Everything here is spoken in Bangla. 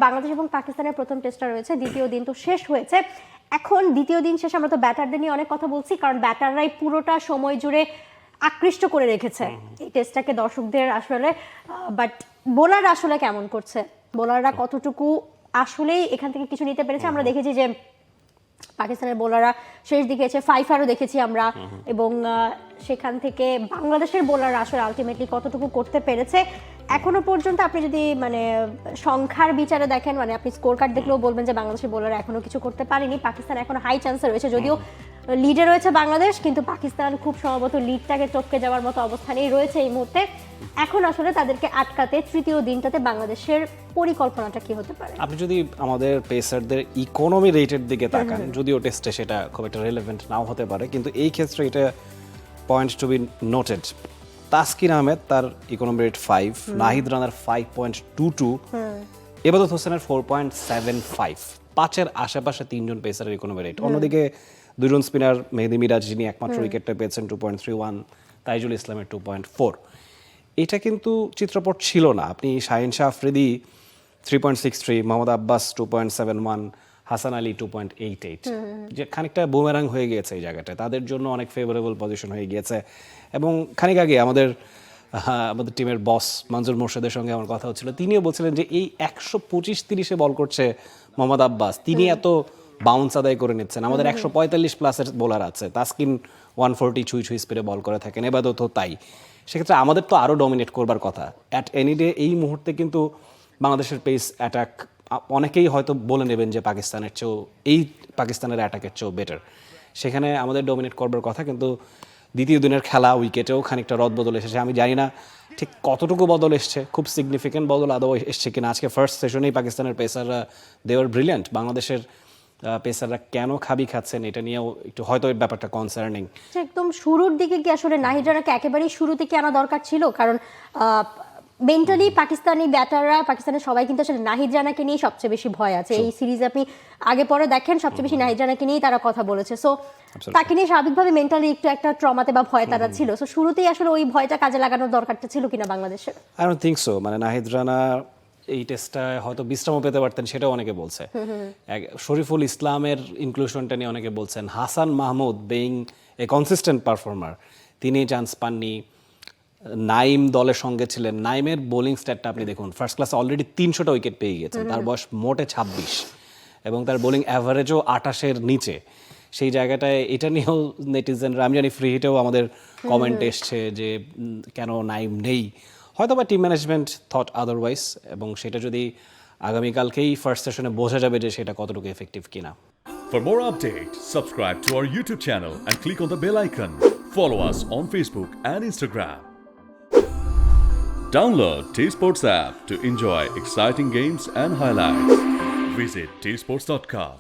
বাংলাদেশ এবং পাকিস্তানের প্রথম টেস্টটা রয়েছে, দ্বিতীয় দিন তো শেষ হয়েছে। এখন দ্বিতীয় দিন শেষে আমরা তো ব্যাটারদের নিয়ে অনেক কথা বলছি, কারণ ব্যাটাররাই পুরোটা সময় জুড়ে আকৃষ্ট করে রেখেছে এই টেস্টটাকে দর্শকদের আসলে। বাট বোলার আসলে কেমন করছে, বোলাররা কতটুকু আসলেই এখান থেকে কিছু নিতে পেরেছে। আমরা দেখেছি যে পাকিস্তানের বোলাররা শেষ দিকে এসে ফাইফারও দেখেছি আমরা, এবং সেখান থেকে বাংলাদেশের বোলাররা আসলে আলটিমেটলি কতটুকু করতে পেরেছে এখনো পর্যন্ত। আপনি যদি মানে সংখ্যার বিচারে দেখেন, মানে আপনি স্কোর কার্ড দেখলেও বলবেন যে বাংলাদেশের বোলাররা এখনো কিছু করতে পারেনি। পাকিস্তান এখনো হাই চান্সে রয়েছে, যদিও লিডে রয়েছে বাংলাদেশ, কিন্তু পাকিস্তান খুব সম্ভবত লিডটাকে টপকে যাওয়ার মতো অবস্থানেই রয়েছে এই মুহূর্তে। এখন আসলে তাদেরকে আটকাতে তৃতীয় দিনটাতে বাংলাদেশের পরিকল্পনাটা কি হতে পারে? আপনি যদি আমাদের পেসারদের ইকোনমি রেটের দিকে তাকান, যদিও টেস্টে সেটা খুব একটা রেলেভেন্ট নাও হতে পারে, কিন্তু এই ক্ষেত্রে এটা point to be noted. Taskin Ahmed তার ইকোনমি রেট 5, নাহিদ রানার 5.22, ইবাদত হোসেনের 4.75, 5-এর আশেপাশে তিনজন পেসারের ইকোনমি রেট। অন্যদিকে দুজন স্পিনার মেহেদি মিরাজ, যিনি একমাত্র উইকেটটা পেয়েছেন 2.31, তাইজুল ইসলামের 2.4। এটা কিন্তু চিত্রপট ছিল না। আপনি শাহিন শাহ আফ্রিদি 3.63, মোহাম্মদ আব্বাস 2.71, হাসান আলী 2.88, যে খানিকটা বুমেরাং হয়ে গিয়েছে এই জায়গাটায়, তাদের জন্য অনেক ফেভারেবল পজিশন হয়ে গিয়েছে। এবং খানিক আগে আমাদের টিমের বস মঞ্জুর মোর্শেদের সঙ্গে আমার কথা হচ্ছিল, তিনিও বলছিলেন যে এই 125-30-এ বল করছে মোহাম্মদ আব্বাস, তিনি এত বাউন্স আদায় করে নিচ্ছেন। আমাদের 145 প্লাসের বোলার আছে, তাসকিন 140 ছুঁই স্পিডে বল করে থাকেন, এবাদত তাই। সেক্ষেত্রে আমাদের তো আরও ডমিনেট করবার কথা অ্যাট এনি ডে। এই মুহূর্তে কিন্তু বাংলাদেশের পেস অ্যাটাক অনেকেই হয়তো বলে নেবেন যে পাকিস্তানের অ্যাটাকের চেয়েও বেটার। সেখানে আমাদের ডমিনেট করবার কথা, কিন্তু দ্বিতীয় দিনের খেলা উইকেটেও খানিকটা রদবদল এসেছে। আমি জানি না ঠিক কতটুকু বদল এসছে, খুব সিগনিফিকেন্ট বদল আদৌ এসছে কিনা। আজকে ফার্স্ট সেশনেই পাকিস্তানের পেসাররা দেওয়ার ব্রিলিয়ান্ট, বাংলাদেশের পেসাররা কেন খাচ্ছেন এটা নিয়েও একটু হয়তো এই ব্যাপারটা কনসার্নিং। একদম শুরুর দিকে কি আসলে নাহিদ রানাকে একেবারেই শুরুতে কি আনা দরকার ছিল? কারণ মেন্টালি পাকিস্তানি ব্যাটাররা, পাকিস্তানের সবাই কিন্তু আসলে নাহিদ রানাকে নিয়ে সবচেয়ে বেশি ভয় আছে। এই সিরিজ আপনি আগে পরে দেখেন, সবচেয়ে বেশি নাহিদ রানাকে নিয়েই তারা কথা বলেছে। সো তাকে নিয়ে স্বাভাবিকভাবে মেন্টালি একটু একটা ট্রমাতে বা ভয় তারা ছিল। সো শুরুতেই আসলে ওই ভয়টা কাজে লাগানোর দরকারটা ছিল কিনা বাংলাদেশের? I don't think so. মানে নাহিদ রানা এই টেস্টটায় হয়তো বিশ্রামও পেতে পারতেন, সেটাও অনেকে বলছে। শরীফুল ইসলামের ইনক্লুশনটা নিয়ে অনেকে বলছেন। Hasan Mahmud being a consistent performer, তিনি চান্স পাননি। নাইম দলের সঙ্গে ছিলেন, নাইমের বোলিং স্ট্যাটটা আপনি দেখুন, ফার্স্ট ক্লাসে অলরেডি 300টা উইকেট পেয়ে গিয়েছেন, তার বয়স মোটে 26, এবং তার বোলিং অ্যাভারেজও 28-এর নিচে। সেই জায়গাটায় এটা নিয়েও নেটিজেনরা, আমি জানি ফ্রি হিটেও আমাদের কমেন্ট এসছে যে কেন নাইম নেই। হয়তো বা টিম ম্যানেজমেন্ট থট আদারওয়াইজ, এবং সেটা যদি আগামীকালকেই ফার্স্ট সেশনে বোঝা যাবে যে সেটা কতটুকু এফেক্টিভ কিনা। For more updates, subscribe to our YouTube channel and click on the bell icon. Follow us on Facebook and Instagram. Download T-Sports app to enjoy exciting games and highlights. Visit tsports.com.